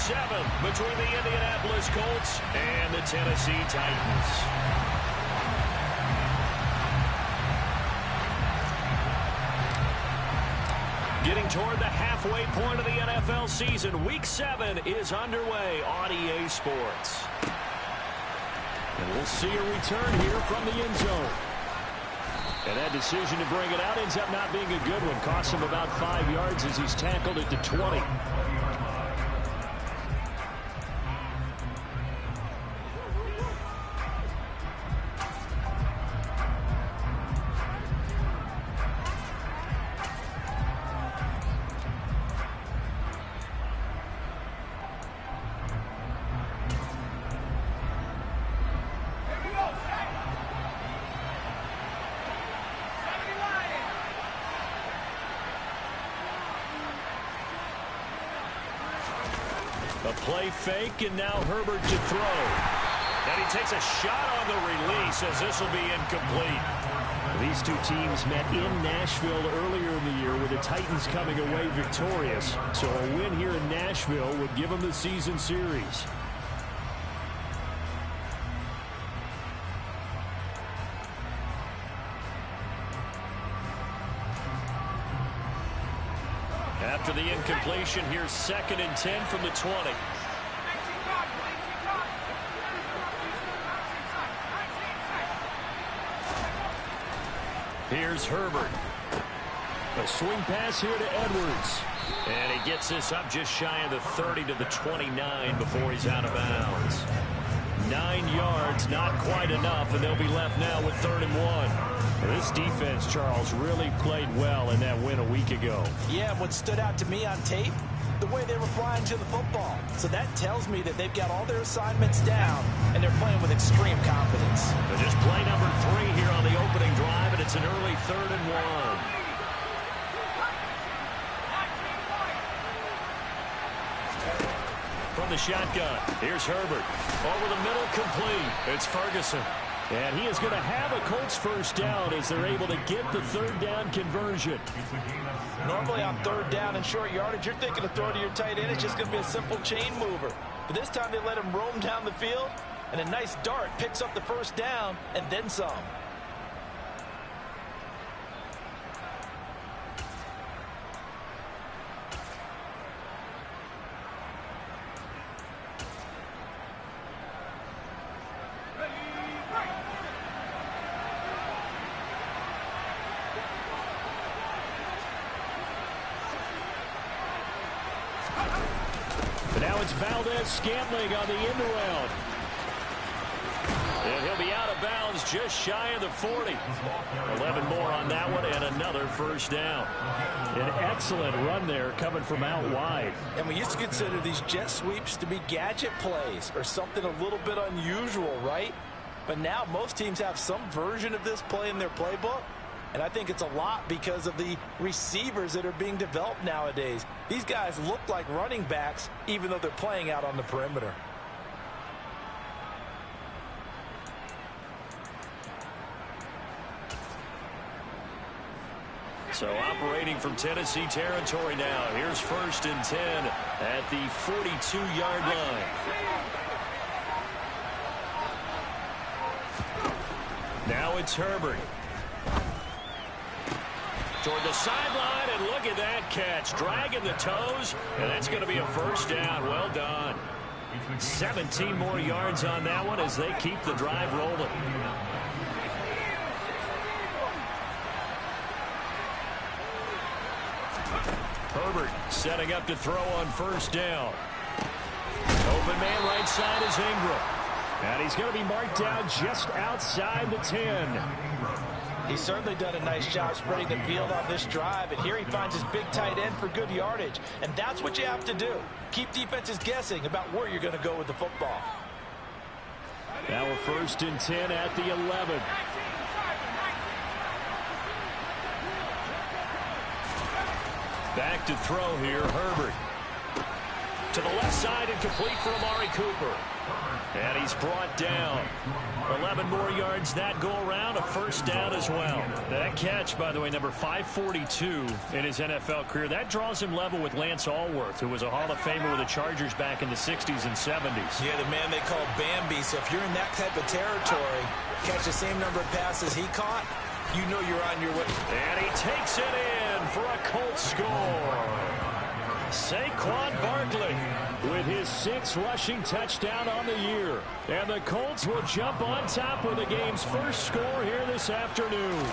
7 between the Indianapolis Colts and the Tennessee Titans. Getting toward the halfway point of the NFL season, Week 7 is underway on EA Sports. And we'll see a return here from the end zone. And that decision to bring it out ends up not being a good one. Costs him about 5 yards as he's tackled at the 20. A play fake, and now Herbert to throw. And he takes a shot on the release as this will be incomplete. These two teams met in Nashville earlier in the year with the Titans coming away victorious. So a win here in Nashville would give them the season series. After the incompletion, here's 2nd and 10 from the 20. Here's Herbert. A swing pass here to Edwards. And he gets this up just shy of the 30 to the 29 before he's out of bounds. 9 yards, not quite enough, and they'll be left now with 3rd and 1. This defense, Charles, really played well in that win a week ago. Yeah, what stood out to me on tape, the way they were flying to the football. So that tells me that they've got all their assignments down, and they're playing with extreme confidence. But just play number 3 here on the opening drive, and it's an early 3rd and 1. From the shotgun, here's Herbert. Over the middle, complete. It's Ferguson. And he is going to have a Colts first down as they're able to get the 3rd down conversion. Normally on 3rd down and short yardage, you're thinking to throw to your tight end. It's just going to be a simple chain mover. But this time they let him roam down the field, and a nice dart picks up the first down and then some. But now it's Valdez-Scantling on the end around. And he'll be out of bounds just shy of the 40. 11 more on that one and another first down. An excellent run there coming from out wide. And we used to consider these jet sweeps to be gadget plays or something a little bit unusual, right? But now most teams have some version of this play in their playbook. And I think it's a lot because of the receivers that are being developed nowadays. These guys look like running backs even though they're playing out on the perimeter. So operating from Tennessee territory now. Here's 1st and 10 at the 42-yard line. Now it's Herbert. Toward the sideline, and look at that catch. Dragging the toes, and that's going to be a first down. Well done. 17 more yards on that one as they keep the drive rolling. Herbert setting up to throw on first down. Open man right side is Ingram. And he's going to be marked down just outside the 10. He's certainly done a nice job spreading the field on this drive, and here he finds his big tight end for good yardage. And that's what you have to do. Keep defenses guessing about where you're going to go with the football. Now a 1st and 10 at the 11. Back to throw here, Herbert. To the left side and complete for Amari Cooper. And he's brought down. 11 more yards that go around, a first down as well. That catch, by the way, number 542 in his NFL career. That draws him level with Lance Allworth, who was a Hall of Famer with the Chargers back in the 60s and 70s. Yeah, the man they call Bambi. So if you're in that type of territory, catch the same number of passes he caught, you know you're on your way. And he takes it in for a Colts score. Saquon Barkley with his 6th rushing touchdown on the year. And the Colts will jump on top with the game's first score here this afternoon.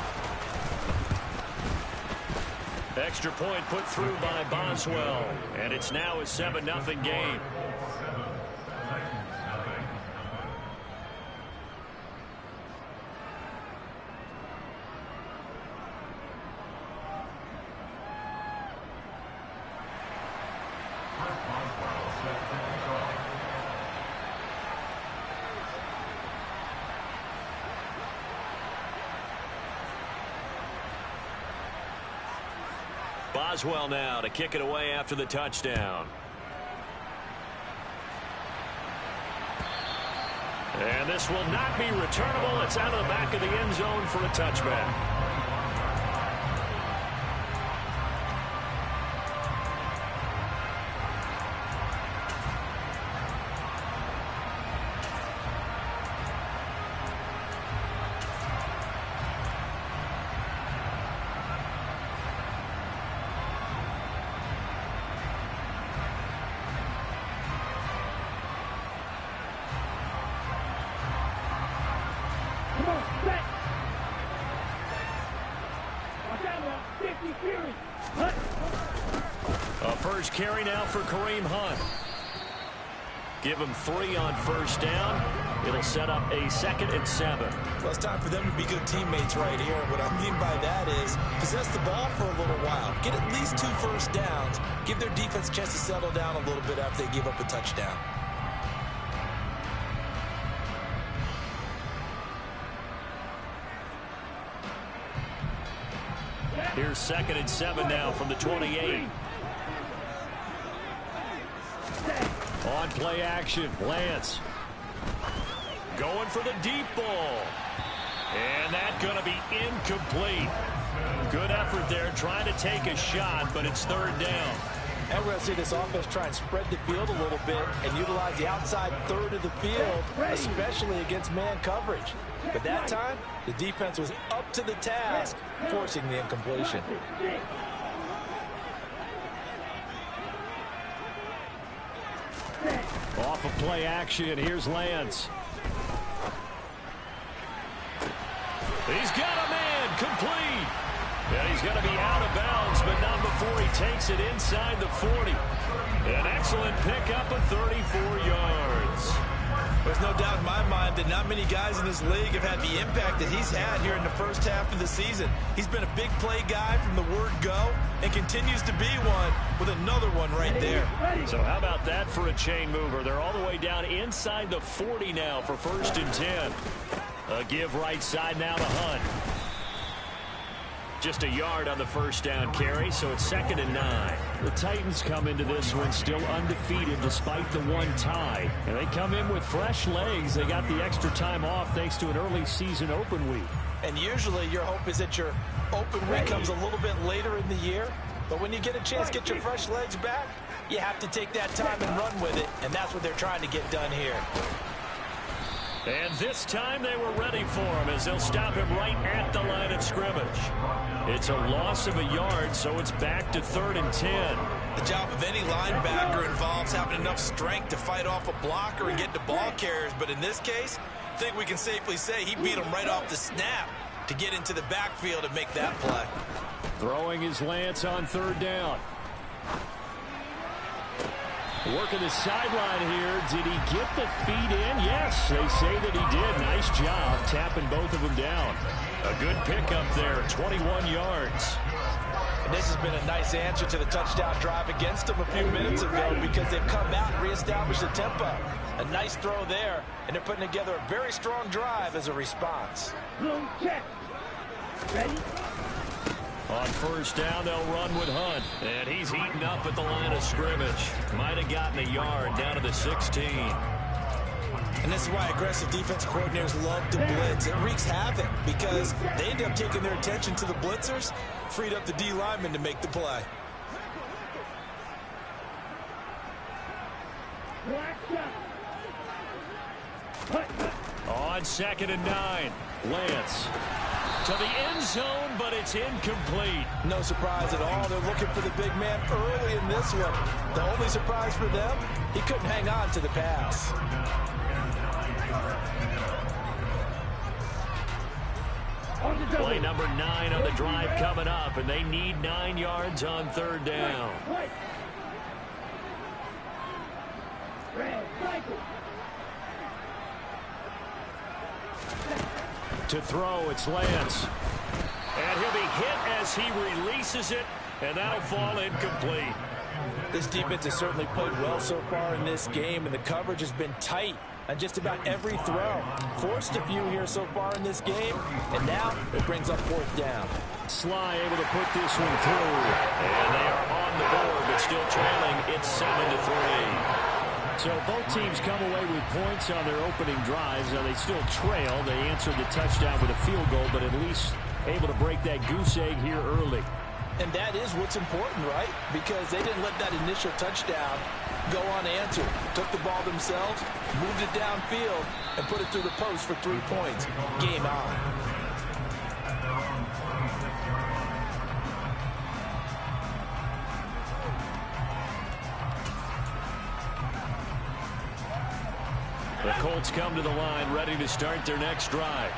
Extra point put through by Boswell. And it's now a 7-0 game. Boswell now to kick it away after the touchdown. And this will not be returnable. It's out of the back of the end zone for a touchback. First carry now for Kareem Hunt. Give him 3 on first down. It'll set up a 2nd and 7. Well, it's time for them to be good teammates right here. What I mean by that is possess the ball for a little while. Get at least 2 first downs. Give their defense a chance to settle down a little bit after they give up a touchdown. Here's 2nd and 7 now from the 28. On play action, Lance going for the deep ball. And that's going to be incomplete. Good effort there trying to take a shot, but it's 3rd down. And we're going to see this offense try and spread the field a little bit and utilize the outside third of the field, especially against man coverage. But that time, the defense was up to the task, forcing the incompletion. Off of play action, here's Lance. He's got a man, complete. And he's going to be out of bounds, but not before he takes it inside the 40. An excellent pickup of 34 yards. There's no doubt in my mind that not many guys in this league have had the impact that he's had here in the first half of the season. He's been a big play guy from the word go and continues to be one with another one right there. So how about that for a chain mover? They're all the way down inside the 40 now for 1st and 10. A give right side now to Hunt. Just a yard on the first down carry, so it's 2nd and 9. The Titans come into this one still undefeated despite the 1 tie. And they come in with fresh legs. They got the extra time off thanks to an early season open week. And usually your hope is that your open week comes a little bit later in the year. But when you get a chance to get your fresh legs back, you have to take that time and run with it. And that's what they're trying to get done here. And this time they were ready for him as they'll stop him right at the line of scrimmage. It's a loss of a yard, so it's back to 3rd and 10. The job of any linebacker involves having enough strength to fight off a blocker and get to ball carriers. But in this case, I think we can safely say he beat him right off the snap to get into the backfield and make that play. Throwing his Lance on 3rd down. Working the sideline here. Did he get the feet in? Yes, they say that he did. Nice job tapping both of them down. A good pickup there, 21 yards. And this has been a nice answer to the touchdown drive against them a few minutes ago because they've come out and reestablished the tempo. A nice throw there, and they're putting together a very strong drive as a response. Check. Ready? On first down, they'll run with Hunt. And he's heating up at the line of scrimmage. Might have gotten a yard down to the 16. And this is why aggressive defense coordinators love to blitz. It wreaks havoc because they end up taking their attention to the blitzers, freed up the D lineman to make the play. On 2nd and 9, Lance to the end zone, but it's incomplete. No surprise at all. They're looking for the big man early in this one. The only surprise for them, he couldn't hang on to the pass. Play number 9 on the drive coming up, and they need 9 yards on 3rd down. To throw, it's Lance. And he'll be hit as he releases it, and that'll fall incomplete. This defense has certainly played well so far in this game, and the coverage has been tight on just about every throw. Forced a few here so far in this game, and now it brings up 4th down. Sly able to put this one through. And they are on the board, but still trailing. It's 7-3. So both teams come away with points on their opening drives. Now they still trail. They answered the touchdown with a field goal, but at least able to break that goose egg here early. And that is what's important, right? Because they didn't let that initial touchdown go unanswered. Took the ball themselves, moved it downfield, and put it through the post for 3 points. Game on. The Colts come to the line, ready to start their next drive.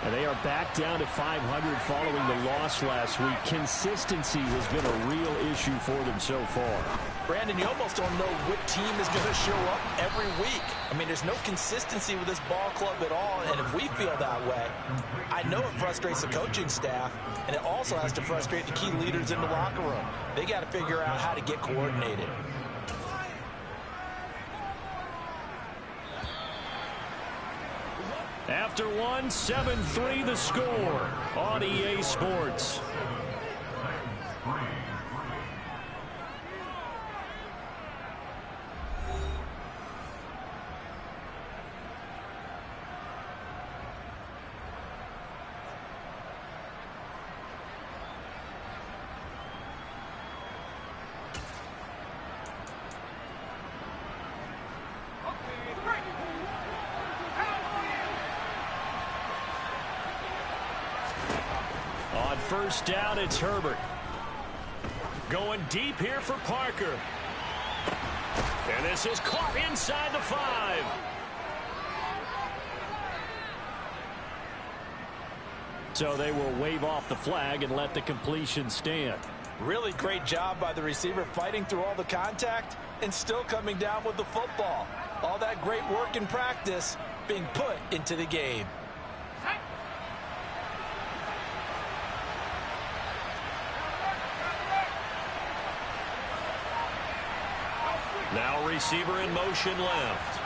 And they are back down to 500 following the loss last week. Consistency has been a real issue for them so far. Brandon, you almost don't know what team is going to show up every week. I mean, there's no consistency with this ball club at all, and if we feel that way, I know it frustrates the coaching staff, and it also has to frustrate the key leaders in the locker room. They got to figure out how to get coordinated. After one, 7-3 the score on EA Sports. On first down, it's Herbert. Going deep here for Parker. And this is caught inside the 5. So they will wave off the flag and let the completion stand. Really great job by the receiver fighting through all the contact and still coming down with the football. All that great work in practice being put into the game. Now receiver in motion left.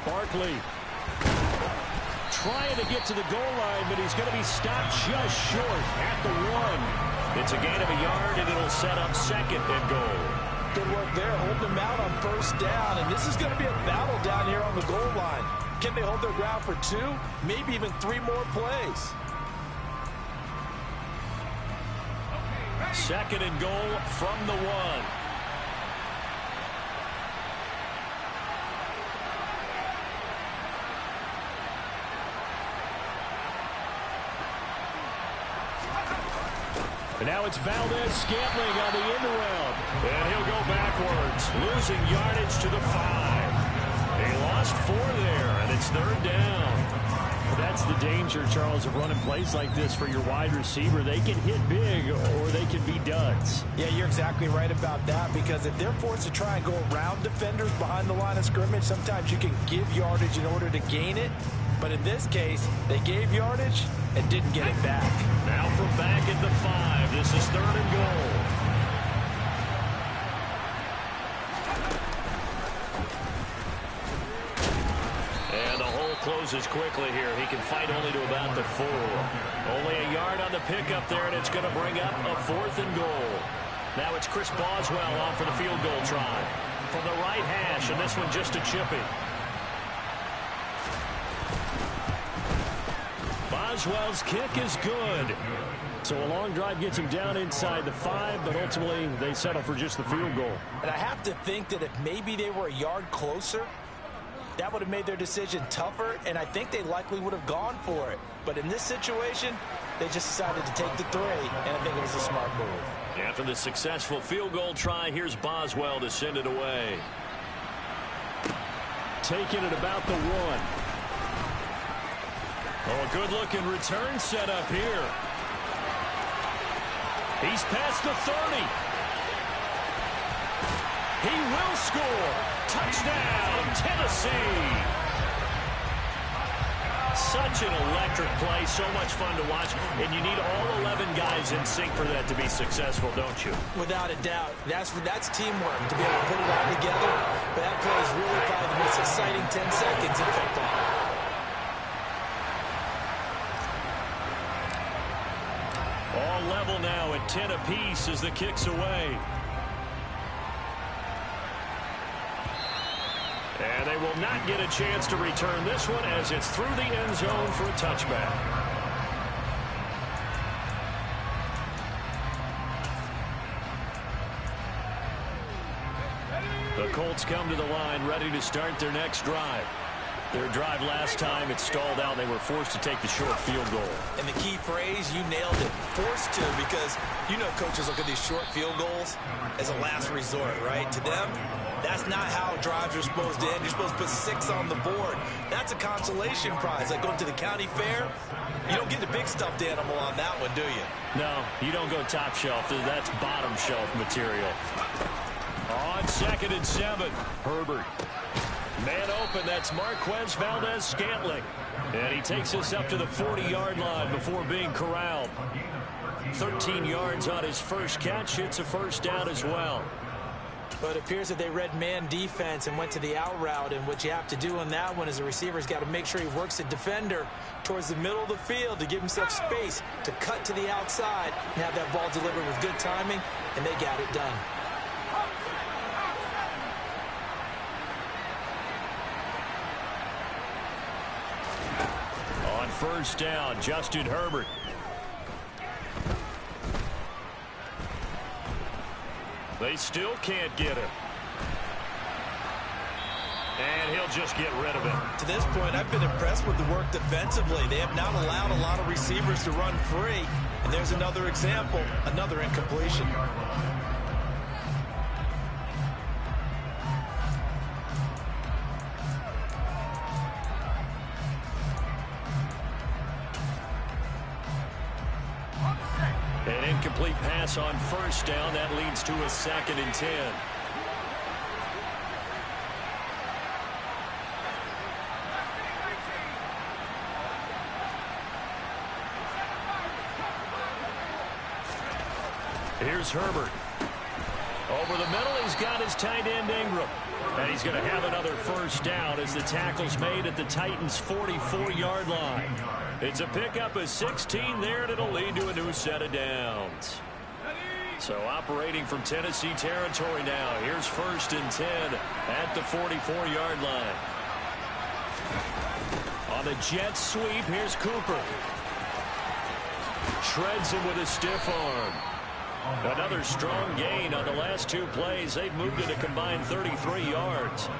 Barkley trying to get to the goal line, but he's going to be stopped just short at the 1. It's a gain of a yard, and it'll set up 2nd and goal. Good work there, holding them out on first down, and this is going to be a battle down here on the goal line. Can they hold their ground for 2, maybe even 3 more plays? 2nd and goal from the 1. And now it's Valdez-Scantling on the end around. And he'll go backwards, losing yardage to the 5. He lost 4 there, and it's 3rd down. That's the danger, Charles, of running plays like this for your wide receiver. They can hit big or they can be duds. Yeah, you're exactly right about that, because if they're forced to try and go around defenders behind the line of scrimmage, sometimes you can give yardage in order to gain it. But in this case, they gave yardage and didn't get it back. Now from back at the 5, this is 3rd and goal. closes quickly here. He can fight only to about the 4. Only a yard on the pickup there, and it's going to bring up a 4th and goal. Now it's Chris Boswell on for the field goal try. From the right hash, and this one just a chippy. Boswell's kick is good. So a long drive gets him down inside the 5, but ultimately they settle for just the field goal. And I have to think that if maybe they were a yard closer, that would have made their decision tougher, and I think they likely would have gone for it. But in this situation, they just decided to take the 3, and I think it was a smart move. After the successful field goal try, here's Boswell to send it away. Taking it about the 1. Oh, a good-looking return set up here. He's past the 30. He will score. Touchdown, Tennessee. Such an electric play, so much fun to watch, and you need all 11 guys in sync for that to be successful, don't you? Without a doubt. That's teamwork, to be able to put it all together. But that play is really probably the most exciting 10 seconds in football. All level now at 10 apiece as the kick's away. And they will not get a chance to return this one as it's through the end zone for a touchback. The Colts come to the line ready to start their next drive. Their drive last time, it stalled out. They were forced to take the short field goal. And the key phrase, you nailed it, forced to, because you know coaches look at these short field goals as a last resort, right? To them, that's not how drives are supposed to end. You're supposed to put 6 on the board. That's a consolation prize. Like going to the county fair, you don't get the big stuffed animal on that one, do you? No, you don't go top shelf. That's bottom shelf material. On 2nd and 7, Herbert. Man open, that's Marquez Valdez-Scantling. And he takes us up to the 40-yard line before being corralled. 13 yards on his first catch. It's a first down as well. But it appears that they read man defense and went to the out route. And what you have to do on that one is the receiver's got to make sure he works the defender towards the middle of the field to give himself space to cut to the outside and have that ball delivered with good timing, and they got it done. On first down, Justin Herbert. They still can't get him. And he'll just get rid of it. To this point, I've been impressed with the work defensively. They have not allowed a lot of receivers to run free. And there's another example, another incompletion. An incomplete pass on first down. That leads to a 2nd and 10. Here's Herbert. Over the middle, he's got his tight end Ingram. And he's going to have another first down as the tackle's made at the Titans' 44-yard line. It's a pickup of 16 there, and it'll lead to a new set of downs. So operating from Tennessee territory now. Here's 1st and 10 at the 44-yard line. On the jet sweep, here's Cooper. Shreds him with a stiff arm. Another strong gain on the last 2 plays. They've moved it a combined 33 yards.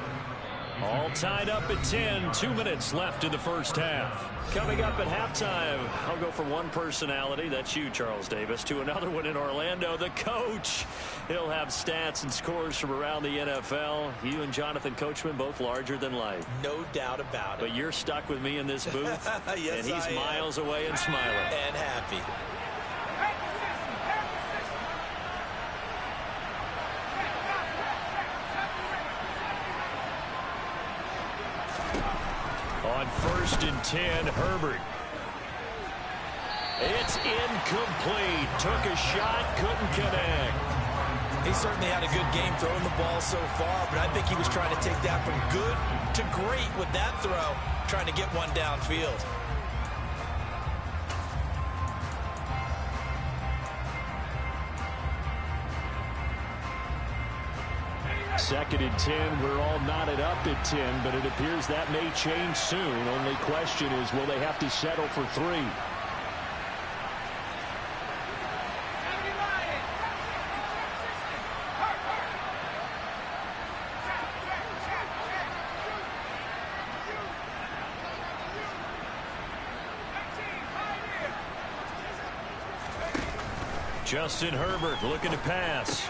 All tied up at 10. 2 minutes left in the first half. Coming up at halftime, I'll go from one personality, that's you, Charles Davis, to another one in Orlando, the coach. He'll have stats and scores from around the NFL. You and Jonathan Coachman, both larger than life. No doubt about it. But you're stuck with me in this booth, yes, and he's miles away and smiling. And happy. On 1st and 10, Herbert. It's incomplete. Took a shot, couldn't connect. He certainly had a good game throwing the ball so far, but I think he was trying to take that from good to great with that throw, trying to get one downfield. Second and 10. We're all knotted up at 10, but it appears that may change soon. Only question is, will they have to settle for 3? Justin Herbert looking to pass.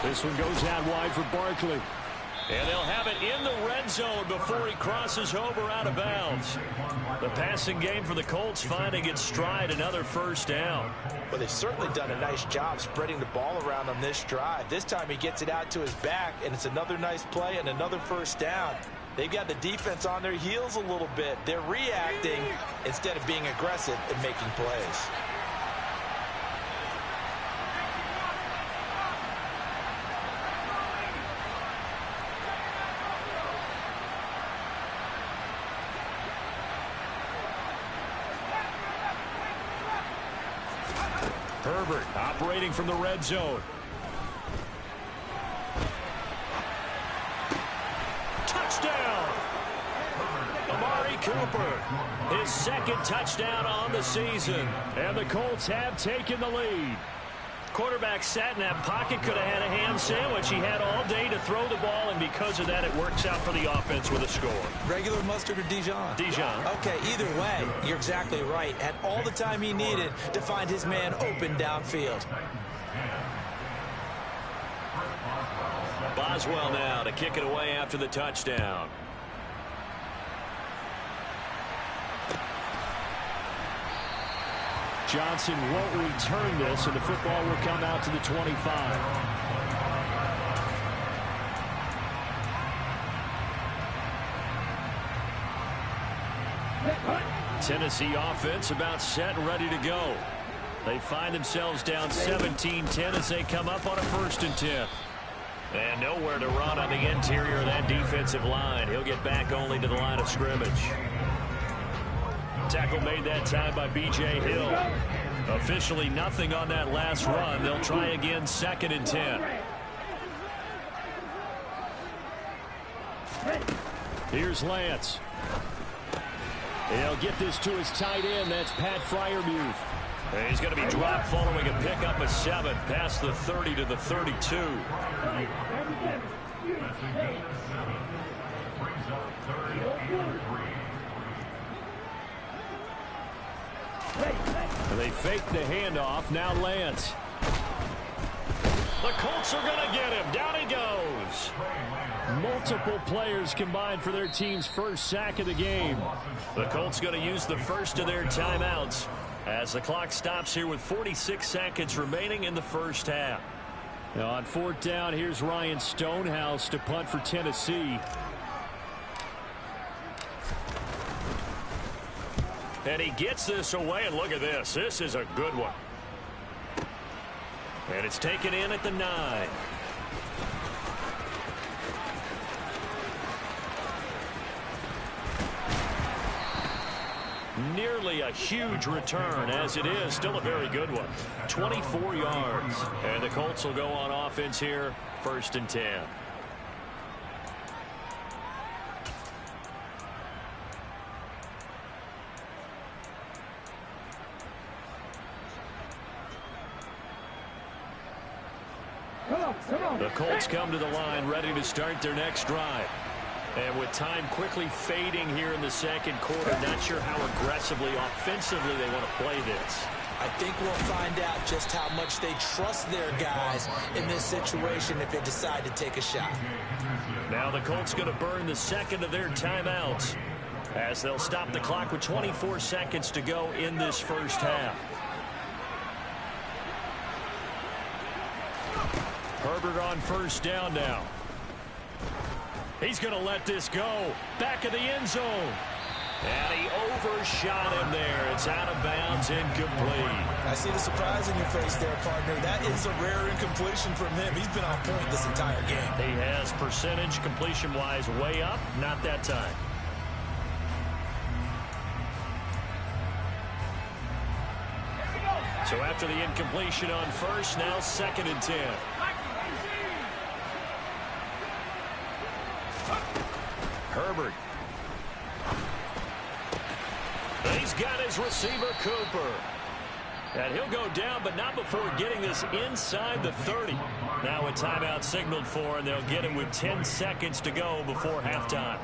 This one goes out wide for Barkley. And they'll have it in the red zone before he crosses over out of bounds. The passing game for the Colts finding its stride, another first down. Well, they've certainly done a nice job spreading the ball around on this drive. This time he gets it out to his back, and it's another nice play and another first down. They've got the defense on their heels a little bit. They're reacting instead of being aggressive and making plays. Herbert operating from the red zone. Touchdown! Amari Cooper, his second touchdown on the season. And the Colts have taken the lead. Quarterback sat in that pocket, could have had a ham sandwich. He had all day to throw the ball, and because of that, it works out for the offense with a score. Regular mustard or Dijon? Dijon. Okay, either way, you're exactly right. Had all the time he needed to find his man open downfield. Boswell now to kick it away after the touchdown. Johnson won't return this, and the football will come out to the 25. Tennessee offense about set and ready to go. They find themselves down 17-10 as they come up on a 1st and 10. And nowhere to run on the interior of that defensive line. He'll get back only to the line of scrimmage. Tackle made that time by B.J. Hill. Officially nothing on that last run. They'll try again 2nd and 10. Here's Lance. He'll get this to his tight end. That's Pat Freiermuth. And he's going to be dropped following a pickup of 7 past the 30 to the 32. They fake the handoff. Now Lance. The Colts are going to get him. Down he goes. Multiple players combined for their team's first sack of the game. The Colts going to use the first of their timeouts as the clock stops here with 46 seconds remaining in the first half. Now on 4th down, here's Ryan Stonehouse to punt for Tennessee. And he gets this away, and look at this. This is a good one. And it's taken in at the 9. Nearly a huge return, as it is still a very good one. 24 yards. And the Colts will go on offense here, 1st and 10. The Colts come to the line ready to start their next drive. And with time quickly fading here in the 2nd quarter, not sure how aggressively, offensively they want to play this. I think we'll find out just how much they trust their guys in this situation if they decide to take a shot. Now the Colts going to burn the 2nd of their timeouts as they'll stop the clock with 24 seconds to go in this first half. Herbert on 1st down now. He's going to let this go. Back of the end zone. And he overshot him there. It's out of bounds, incomplete. I see the surprise in your face there, partner. That is a rare incompletion from him. He's been on point this entire game. He has percentage completion-wise way up, not that time. So after the incompletion on first, now 2nd and 10. Herbert. He's got his receiver, Cooper. And he'll go down, but not before getting this inside the 30. Now a timeout signaled for, and they'll get him with 10 seconds to go before halftime.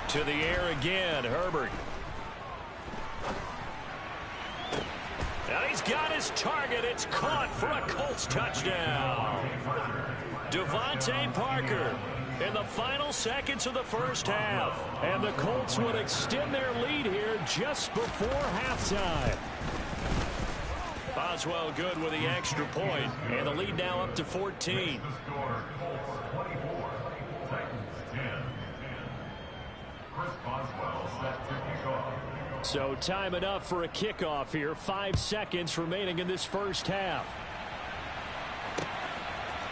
To the air again, Herbert. And he's got his target. It's caught for a Colts touchdown. Devontae Parker in the final seconds of the first half. And the Colts would extend their lead here just before halftime. Boswell good with the extra point. And the lead now up to 14. So time enough for a kickoff here. 5 seconds remaining in this first half.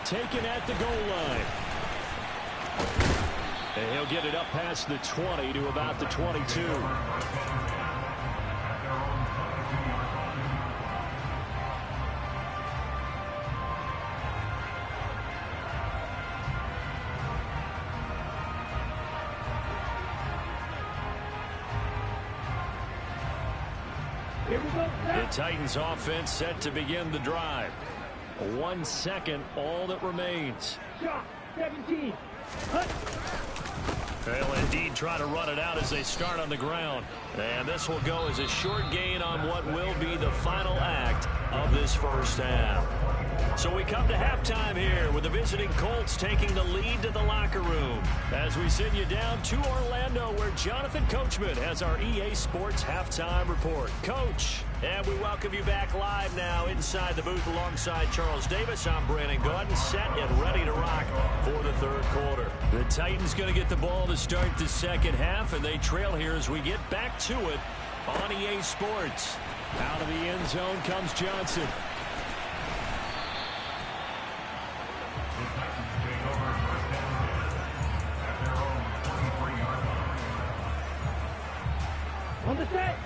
Taken at the goal line. And he'll get it up past the 20 to about the 22. The Titans offense set to begin the drive. 1 second, all that remains. 17. They'll indeed try to run it out as they start on the ground. And this will go as a short gain on what will be the final act of this first half. So we come to halftime here with the visiting Colts taking the lead to the locker room as we send you down to Orlando where Jonathan Coachman has our EA Sports halftime report. Coach, and we welcome you back live now inside the booth alongside Charles Davis. I'm Brandon Gordon, set and ready to rock for the third quarter. The Titans going to get the ball to start the second half, and they trail here as we get back to it on EA Sports. Out of the end zone comes Johnson. On the set.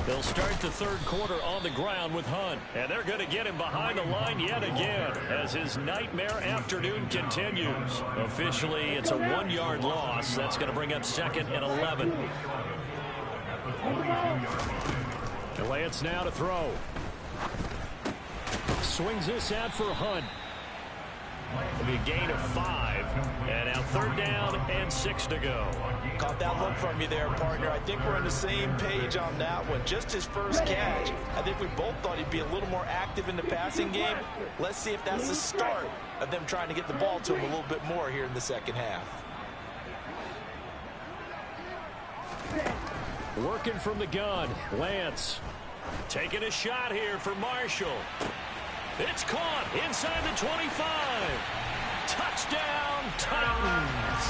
They'll start the third quarter on the ground with Hunt. And they're going to get him behind the line yet again as his nightmare afternoon continues. Officially, it's a 1-yard loss. That's going to bring up 2nd and 11. Lance now to throw. Swings this out for Hunt. It'll be a gain of 5. And now 3rd down and 6 to go. Caught that look from you there, partner. I think we're on the same page on that one. Just his first catch. I think we both thought he'd be a little more active in the passing game. Let's see if that's the start of them trying to get the ball to him a little bit more here in the second half. Working from the gun, Lance. Taking a shot here for Marshall. It's caught inside the 25. Touchdown, Titans.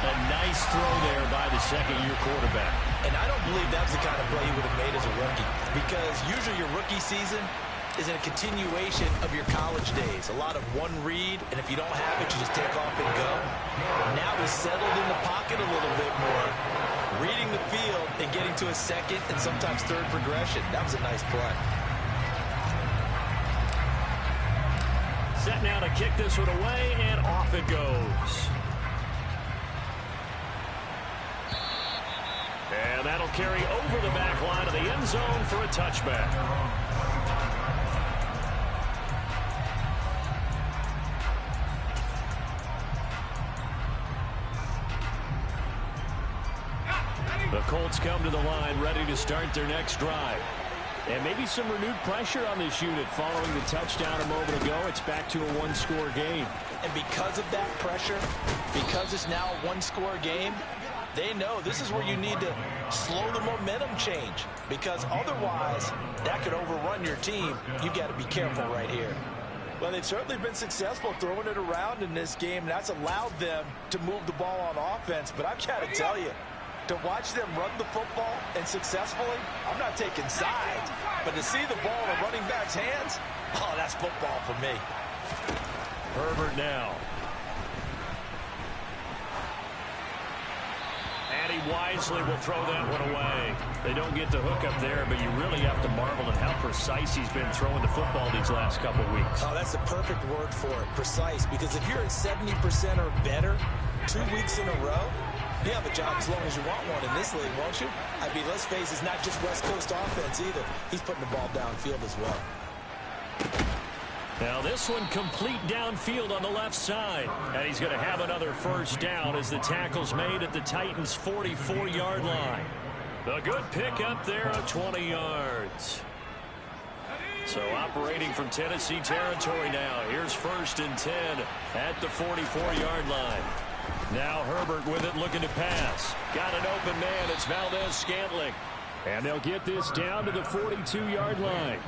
A nice throw there by the second-year quarterback. And I don't believe that's the kind of play he would have made as a rookie, because usually your rookie season is in a continuation of your college days. A lot of one read, and if you don't have it, you just take off and go. Now he's settled in the pocket a little bit more, reading the field and getting to a second and sometimes third progression. That was a nice play. Set now to kick this one away, and off it goes. And that'll carry over the back line of the end zone for a touchback. Colts come to the line, ready to start their next drive. And maybe some renewed pressure on this unit following the touchdown a moment ago. It's back to a one-score game. And because of that pressure, because it's now a one-score game, they know this is where you need to slow the momentum change, because otherwise that could overrun your team. You've got to be careful right here. Well, they've certainly been successful throwing it around in this game, and that's allowed them to move the ball on offense. But I've got to tell you, to watch them run the football and successfully, I'm not taking sides, but to see the ball in a running back's hands, oh, that's football for me. Herbert now. And he wisely will throw that one away. They don't get the hook up there, but you really have to marvel at how precise he's been throwing the football these last couple weeks. Oh, that's the perfect word for it, precise, because if you're at 70% or better 2 weeks in a row, you have a job as long as you want one in this league, won't you? I mean, let's face it, it's not just West Coast offense either. He's putting the ball downfield as well. Now this one complete downfield on the left side. And he's going to have another first down as the tackle's made at the Titans' 44-yard line. A good pick up there of 20 yards. So operating from Tennessee territory now. Here's 1st and 10 at the 44-yard line. Now Herbert with it, looking to pass. Got an open man. It's Valdez-Scantling. And they'll get this down to the 42-yard line.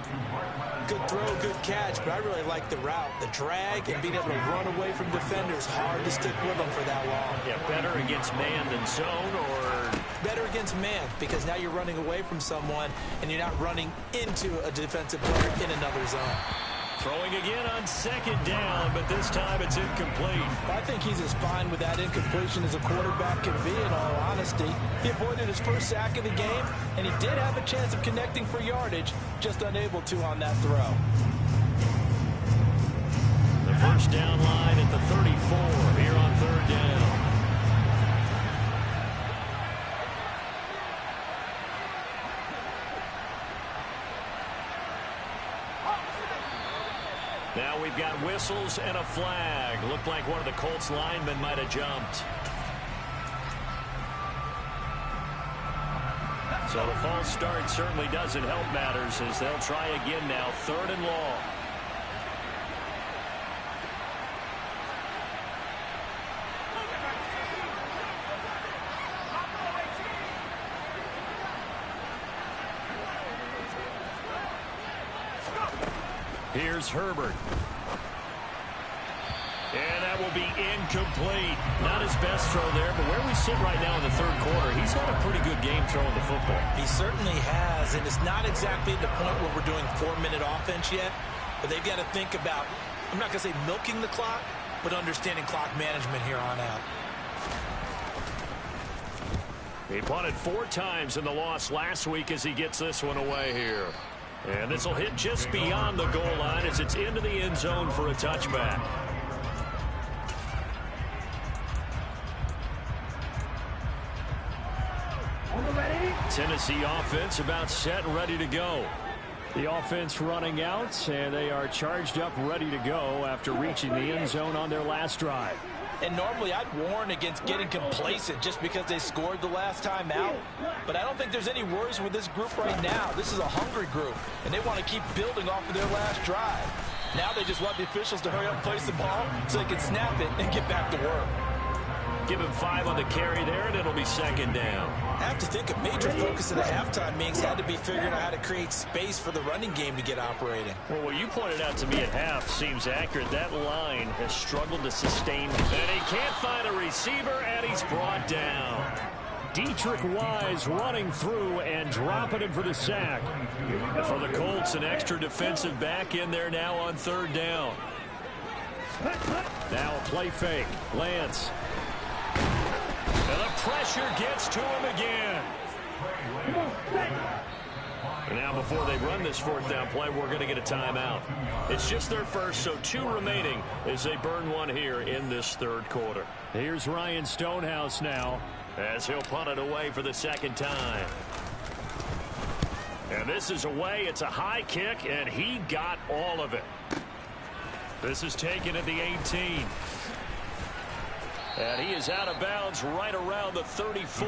Good throw, good catch, but I really like the route. The drag and being able to run away from defenders. Hard to stick with them for that long. Yeah, better against man than zone, or? Better against man, because now you're running away from someone and you're not running into a defensive player in another zone. Throwing again on 2nd down, but this time it's incomplete. I think he's as fine with that incompletion as a quarterback can be, in all honesty. He avoided his first sack of the game, and he did have a chance of connecting for yardage, just unable to on that throw. The first down line at the 34 here on 3rd down. Now we've got whistles and a flag. Looked like one of the Colts linemen might have jumped. So the false start certainly doesn't help matters as they'll try again now. 3rd and long. Here's Herbert. And that will be incomplete. Not his best throw there, but where we sit right now in the 3rd quarter, he's had a pretty good game throwing the football. He certainly has, and it's not exactly the point where we're doing 4-minute offense yet, but they've got to think about, I'm not going to say milking the clock, but understanding clock management here on out. He punted 4 times in the loss last week as he gets this one away here. And this will hit just beyond the goal line as it's into the end zone for a touchback. Tennessee offense about set and ready to go. The offense running out, and they are charged up, ready to go after reaching the end zone on their last drive. And normally I'd warn against getting complacent just because they scored the last time out. But I don't think there's any worries with this group right now. This is a hungry group, and they want to keep building off of their last drive. Now they just want the officials to hurry up and place the ball so they can snap it and get back to work. Give him 5 on the carry there, and it'll be 2nd down. I have to think a major focus of the halftime meetings had to be figuring out how to create space for the running game to get operating. Well, what you pointed out to me at half seems accurate. That line has struggled to sustain. And he can't find a receiver, and he's brought down. Dietrich Wise running through and dropping him for the sack. And for the Colts, an extra defensive back in there now on 3rd down. Now a play fake. Lance. And the pressure gets to him again. And now before they run this 4th down play, we're going to get a timeout. It's just their first, so 2 remaining as they burn one here in this 3rd quarter. Here's Ryan Stonehouse now as he'll punt it away for the 2nd time. And this is away. It's a high kick, and he got all of it. This is taken at the 18. And he is out of bounds right around the 34.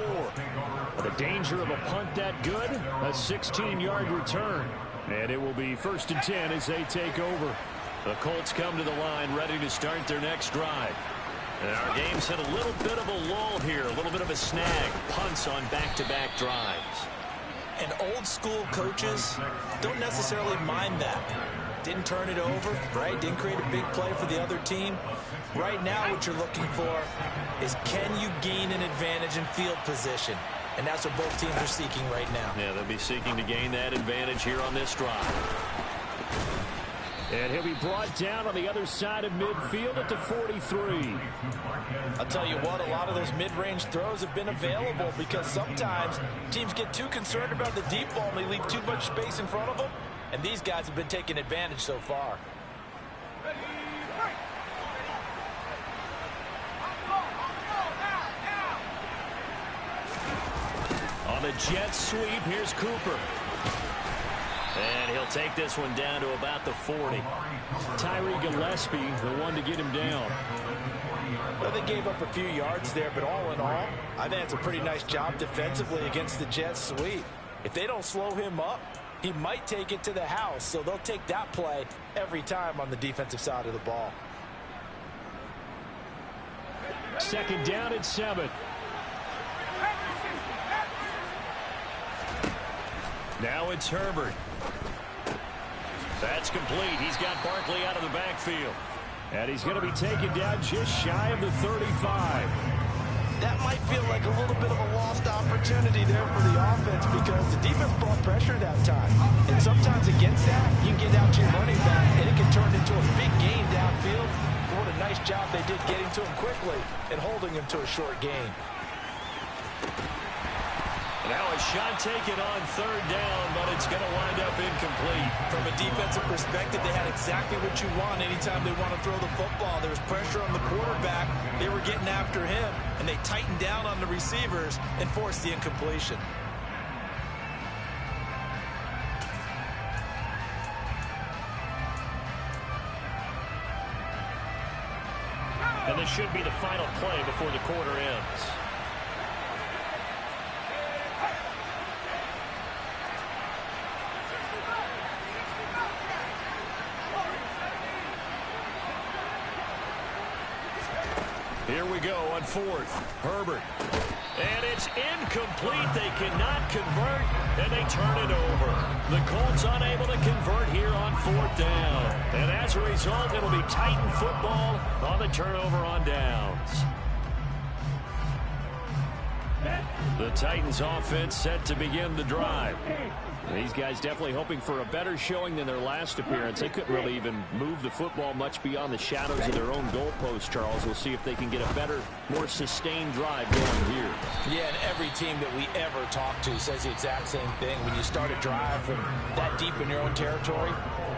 The danger of a punt that good? A 16-yard return. And it will be 1st and 10 as they take over. The Colts come to the line ready to start their next drive. And our game's hit a little bit of a lull here, a little bit of a snag. Punts on back-to-back drives. And old-school coaches don't necessarily mind that. Didn't turn it over, right? Didn't create a big play for the other team. Right now what you're looking for is, can you gain an advantage in field position? And that's what both teams are seeking right now. Yeah, they'll be seeking to gain that advantage here on this drive. And he'll be brought down on the other side of midfield at the 43. I'll tell you what, a lot of those mid-range throws have been available because sometimes teams get too concerned about the deep ball and they leave too much space in front of them. And these guys have been taking advantage so far. On the jet sweep, here's Cooper. And he'll take this one down to about the 40. Tyree Gillespie, the one to get him down. Well, they gave up a few yards there, but all in all, I think that's a pretty nice job defensively against the jet sweep. If they don't slow him up, he might take it to the house, so they'll take that play every time on the defensive side of the ball. 2nd down at 7. Now it's Herbert. That's complete. He's got Barkley out of the backfield. And he's going to be taken down just shy of the 35. That might feel like a little bit of a lost opportunity there for the offense because the defense brought pressure that time. And sometimes against that, you can get out to your running back, and it can turn into a big gain downfield. But what a nice job they did getting to him quickly and holding him to a short gain. Now a shot taken on 3rd down, but it's going to wind up incomplete. From a defensive perspective, they had exactly what you want anytime they want to throw the football. There was pressure on the quarterback. They were getting after him, and they tightened down on the receivers and forced the incompletion. And this should be the final play before the quarter ends. Here we go on 4th. Herbert. And it's incomplete. They cannot convert, and they turn it over. The Colts unable to convert here on 4th down. And as a result, it'll be Titan football on the turnover on downs. The Titans offense set to begin the drive. These guys definitely hoping for a better showing than their last appearance. They couldn't really even move the football much beyond the shadows of their own goalpost, Charles. We'll see if they can get a better, more sustained drive going here. Yeah, and every team that we ever talk to says the exact same thing. When you start a drive from that deep in your own territory,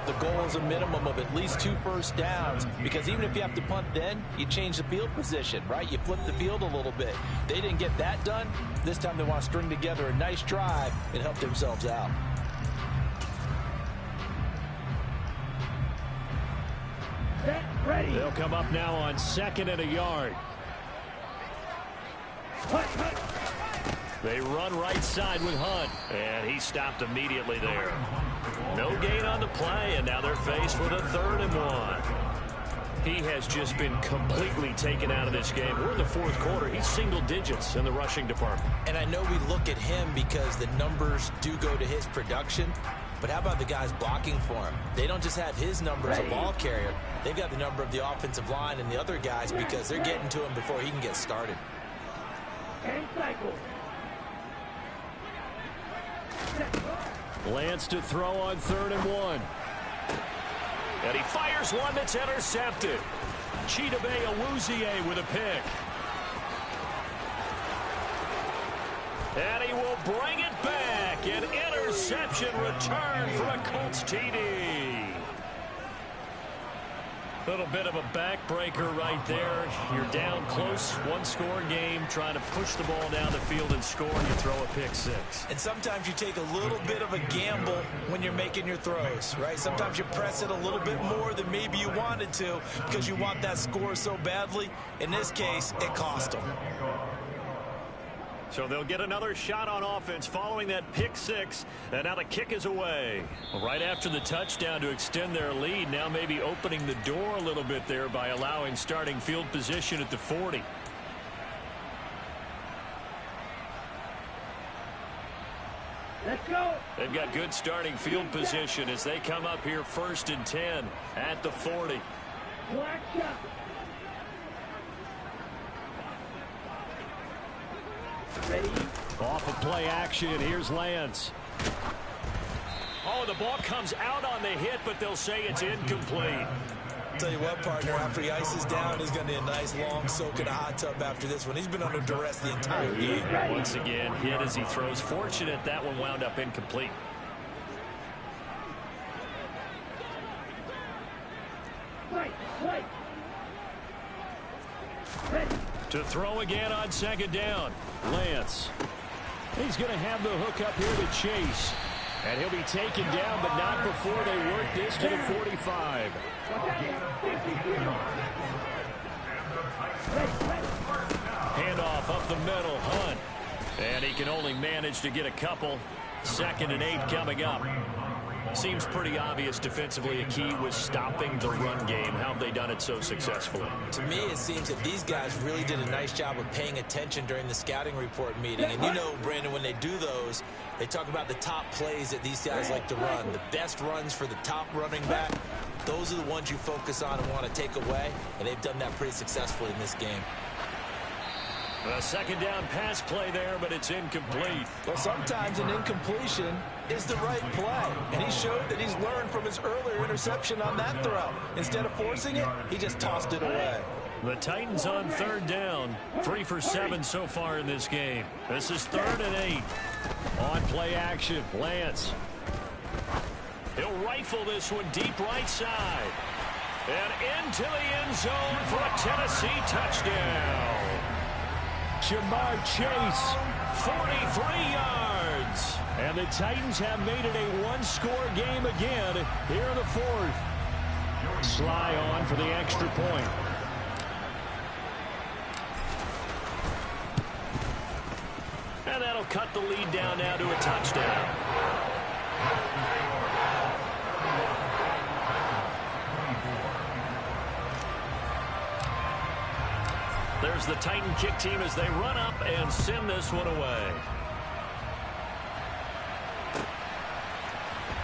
the goal is a minimum of at least 2 first downs, because even if you have to punt then, you change the field position, right? You flip the field a little bit. They didn't get that done. This time they want to string together a nice drive and help themselves out. Ready. They'll come up now on 2nd and a yard. They run right side with Hunt, and he stopped immediately there. No gain on the play, and now they're faced with a 3rd and 1. He has just been completely taken out of this game. We're in the 4th quarter. He's single digits in the rushing department. And I know we look at him because the numbers do go to his production, but how about the guys blocking for him? They don't just have his number as a ball carrier. They've got the number of the offensive line and the other guys because they're getting to him before he can get started. And cycle. Lance to throw on 3rd and 1. And he fires one that's intercepted. Chidobe Awuzie with a pick. And he will bring it back. An interception return for a Colts TD. Little bit of a backbreaker right there. You're down close, one-score game, trying to push the ball down the field and score, and you throw a pick six. And sometimes you take a little bit of a gamble when you're making your throws, right? Sometimes you press it a little bit more than maybe you wanted to because you want that score so badly. In this case, it cost them. So they'll get another shot on offense following that pick six, and now the kick is away. Right after the touchdown to extend their lead, now maybe opening the door a little bit there by allowing starting field position at the 40. Let's go. They've got good starting field position as they come up here 1st and 10 at the 40. Black shot. Ready. Off of play action, here's Lance. Oh, the ball comes out on the hit, but they'll say it's incomplete. Tell you what, partner, after he ices down, he's going to need a nice long soak in a hot tub after this one. He's been under duress the entire game. Once again, hit as he throws. Fortunate that one wound up incomplete. Right. Ready. To throw again on 2nd down. Lance. He's going to have the hook up here to Chase. And he'll be taken down, but not before they work this to the 45. Handoff up the middle, Hunt. And he can only manage to get a couple. 2nd and 8 coming up. Seems pretty obvious defensively a key was stopping the run game. How have they done it so successfully? To me, it seems that these guys really did a nice job of paying attention during the scouting report meeting. And you know, Brandon, when they do those, they talk about the top plays that these guys like to run. The best runs for the top running back, those are the ones you focus on and want to take away. And they've done that pretty successfully in this game. A 2nd down pass play there, but it's incomplete. Well, sometimes an incompletion is the right play. And he showed that he's learned from his earlier interception on that throw. Instead of forcing it, he just tossed it away. The Titans on 3rd down. 3 for 7 so far in this game. This is 3rd and 8. On play action, Lance. He'll rifle this one deep right side. And into the end zone for a Tennessee touchdown. Jamar Chase, 43 yards. And the Titans have made it a one-score game again here in the 4th. Sly on for the extra point. And that'll cut the lead down now to a touchdown. There's the Titan kick team as they run up and send this one away.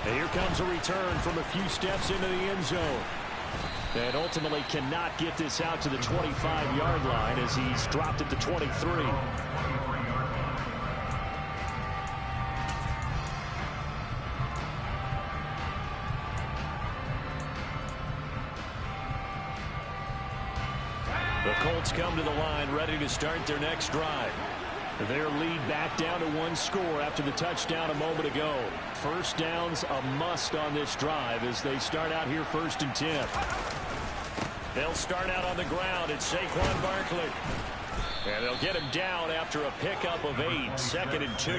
And here comes a return from a few steps into the end zone. And ultimately cannot get this out to the 25-yard line as he's dropped at the 23. The Colts come to the line ready to start their next drive. Their lead back down to 1 score after the touchdown a moment ago. 1st down's a must on this drive as they start out here 1st and 10. They'll start out on the ground. It's Saquon Barkley. And they'll get him down after a pickup of 8, 2nd and 2.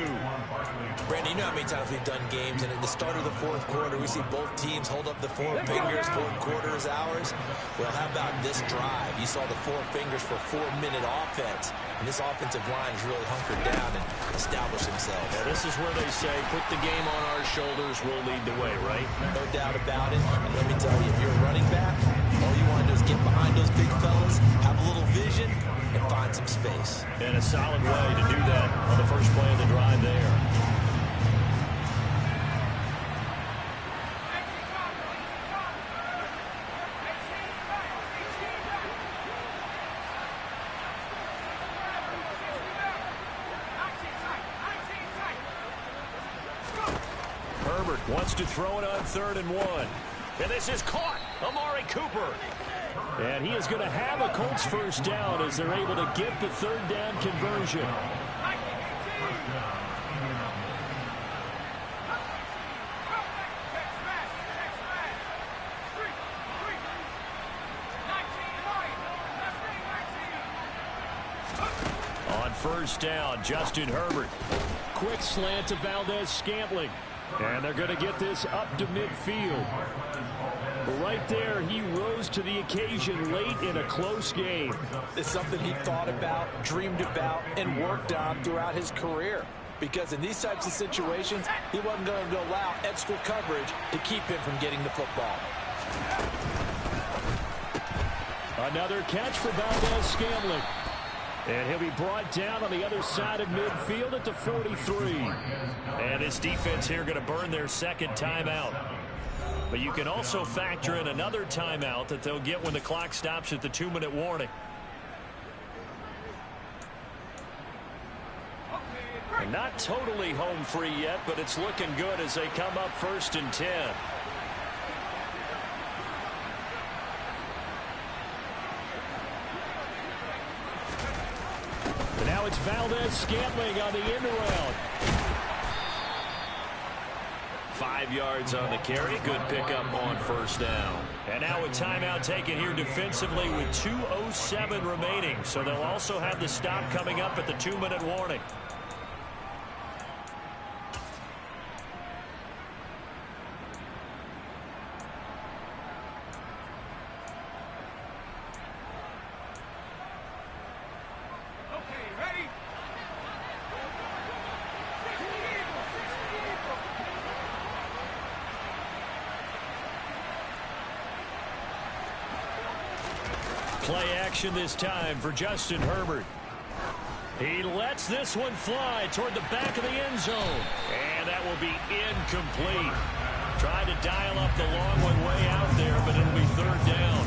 Brandon, you know how many times we've done games, and at the start of the 4th quarter, we see both teams hold up the 4 fingers, 4th quarter is ours. Well, how about this drive? You saw the 4 fingers for 4-minute offense, and this offensive line has really hunkered down and established themselves. Yeah, this is where they say, put the game on our shoulders, we'll lead the way, right? No doubt about it. And let me tell you, if you're a running back, all you want to do is get behind those big fellas, have a little vision, and find some space. And a solid way to do that on the first play of the drive there. Herbert wants to throw it on 3rd and 1. And this is caught. Amari Cooper. And he is going to have a Colts 1st down as they're able to get the 3rd down conversion. first down. Justin Herbert. Quick slant to Valdez-Scantling. And they're going to get this up to midfield. Right there, he rose to the occasion late in a close game. It's something he thought about, dreamed about, and worked on throughout his career. Because in these types of situations, he wasn't going to allow extra coverage to keep him from getting the football. Another catch for Valdez-Scantling. And he'll be brought down on the other side of midfield at the 43. And this defense here going to burn their second timeout. But you can also factor in another timeout that they'll get when the clock stops at the 2-minute warning. And not totally home free yet, but it's looking good as they come up 1st and 10. And now it's Valdez-Scantling on the end around. 5 yards on the carry. Good pickup on first down. And now a timeout taken here defensively with 2:07 remaining. So they'll also have the stop coming up at the 2-minute warning. Play action this time for Justin Herbert. He lets this one fly toward the back of the end zone. And that will be incomplete. Tried to dial up the long one way out there, but it'll be 3rd down.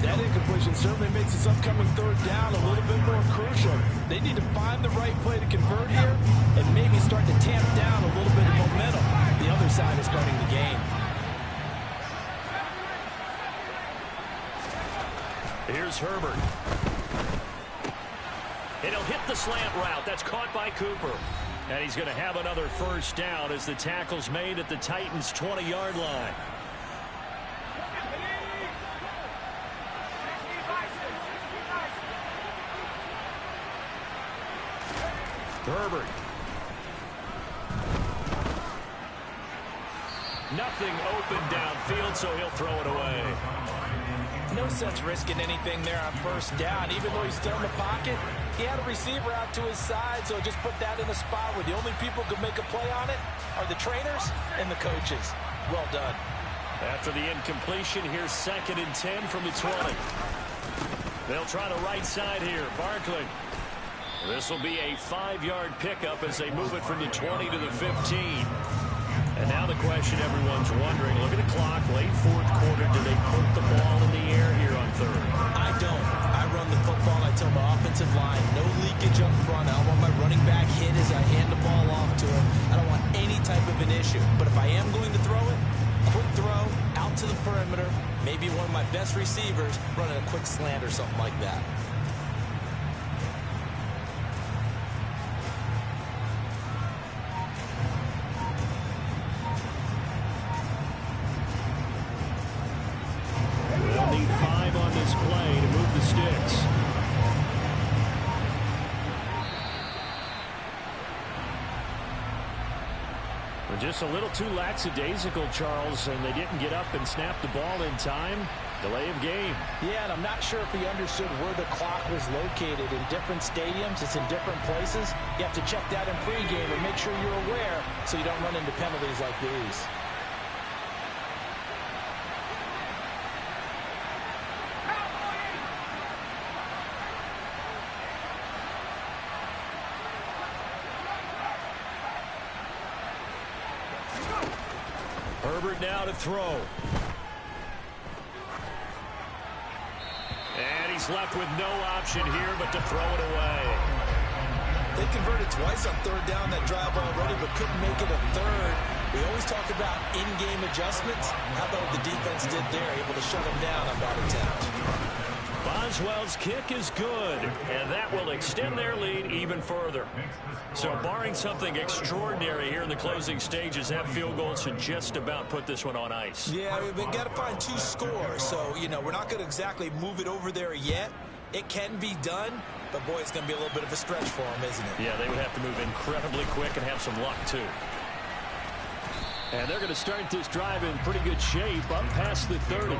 That incompletion certainly makes this upcoming 3rd down a little bit more crucial. They need to find the right play to convert here and maybe start to tamp down a little bit of momentum. The other side is starting the game. Here's Herbert. And he'll hit the slant route. That's caught by Cooper. And he's going to have another first down as the tackle's made at the Titans' 20-yard line. Herbert. Nothing open downfield, so he'll throw it away. No sense risking anything there on first down. Even though he's still in the pocket, he had a receiver out to his side, so just put that in a spot where the only people who can make a play on it are the trainers and the coaches. Well done. After the incompletion, here's 2nd and 10 from the 20. They'll try the right side here. Barkley. This will be a 5-yard pickup as they move it from the 20 to the 15. And now the question everyone's wondering, look at the clock, late 4th quarter, do they put the ball in the air here on 3rd? I don't. I run the football. I tell my offensive line, no leakage up front. I don't want my running back hit as I hand the ball off to him. I don't want any type of an issue. But if I am going to throw it, quick throw, out to the perimeter, maybe one of my best receivers running a quick slant or something like that. Just a little too lackadaisical, Charles, and they didn't get up and snap the ball in time. Delay of game. Yeah, and I'm not sure if he understood where the clock was located. In different stadiums, it's in different places. You have to check that in pregame and make sure you're aware so you don't run into penalties like these. Herbert now to throw. And he's left with no option here but to throw it away. They converted twice on 3rd down that drive already, but couldn't make it a 3rd. We always talk about in-game adjustments. How about what the defense did there, able to shut them down on that attempt. Boswell's kick is good, and that will extend their lead even further. So barring something extraordinary here in the closing stages, that field goal should just about put this one on ice. Yeah, we've got to find 2 scores, so, you know, we're not going to exactly move it over there yet. It can be done, but, boy, it's going to be a little bit of a stretch for them, isn't it? Yeah, they would have to move incredibly quick and have some luck, too. And they're going to start this drive in pretty good shape up past the 30.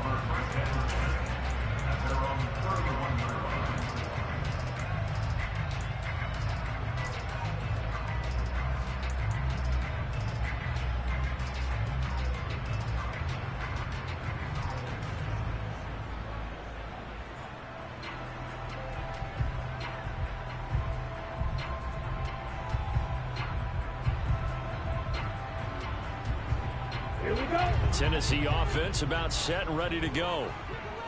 Here we go. Tennessee offense about set and ready to go.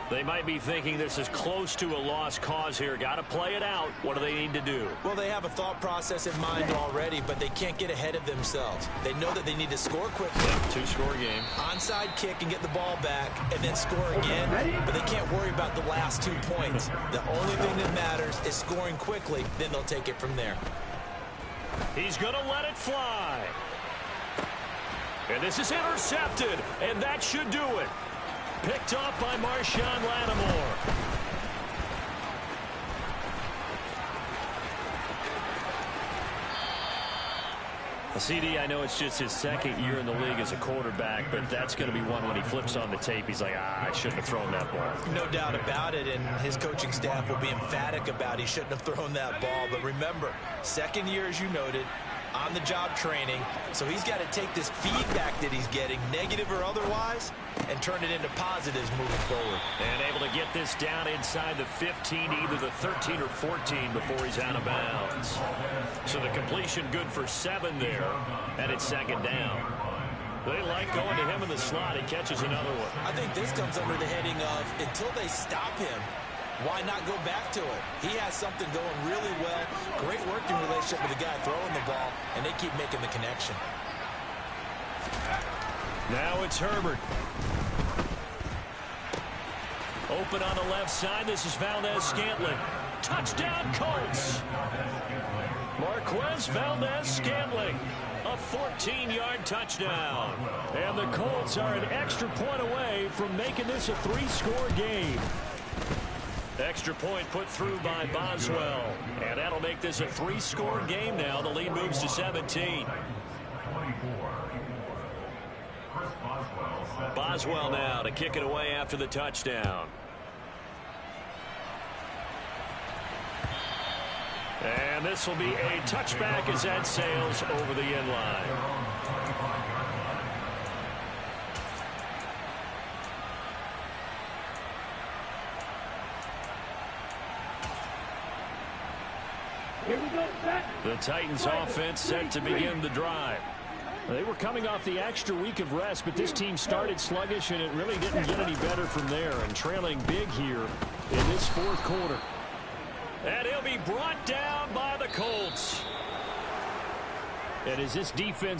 They might be thinking this is close to a lost cause here. Got to play it out. What do they need to do? Well, they have a thought process in mind already, but they can't get ahead of themselves. They know that they need to score quickly. Two-score game. Onside kick and get the ball back and then score again, but they can't worry about the last 2 points. The only thing that matters is scoring quickly, then they'll take it from there. He's going to let it fly. And this is intercepted, and that should do it. Picked off by Marshawn Lattimore. CD, I know it's just his second year in the league as a quarterback, but that's going to be one when he flips on the tape. He's like, I shouldn't have thrown that ball. No doubt about it, and his coaching staff will be emphatic about he shouldn't have thrown that ball. But remember, second year, as you noted, on-the-job training, so he's got to take this feedback that he's getting, negative or otherwise, and turn it into positives moving forward. And able to get this down inside the 15, either the 13 or 14 before he's out of bounds. So the completion good for 7 there, and it's second down. They like going to him in the slot. He catches another one. I think this comes under the heading of, until they stop him, why not go back to it? He has something going really well. Great working relationship with the guy throwing the ball, and they keep making the connection. Now it's Herbert. Open on the left side. This is Valdez-Scantling. Touchdown, Colts. Marquez Valdez-Scantling. A 14-yard touchdown. And the Colts are an extra point away from making this a 3-score game. Extra point put through by Boswell. And that'll make this a 3-score game now. The lead moves to 17. Boswell now to kick it away after the touchdown. And this will be a touchback as that sails over the end line. Here we go, set. The Titans offense set to begin the drive. They were coming off the extra week of rest, but this team started sluggish, and it really didn't get any better from there, and trailing big here in this fourth quarter. And he'll be brought down by the Colts. And as this defense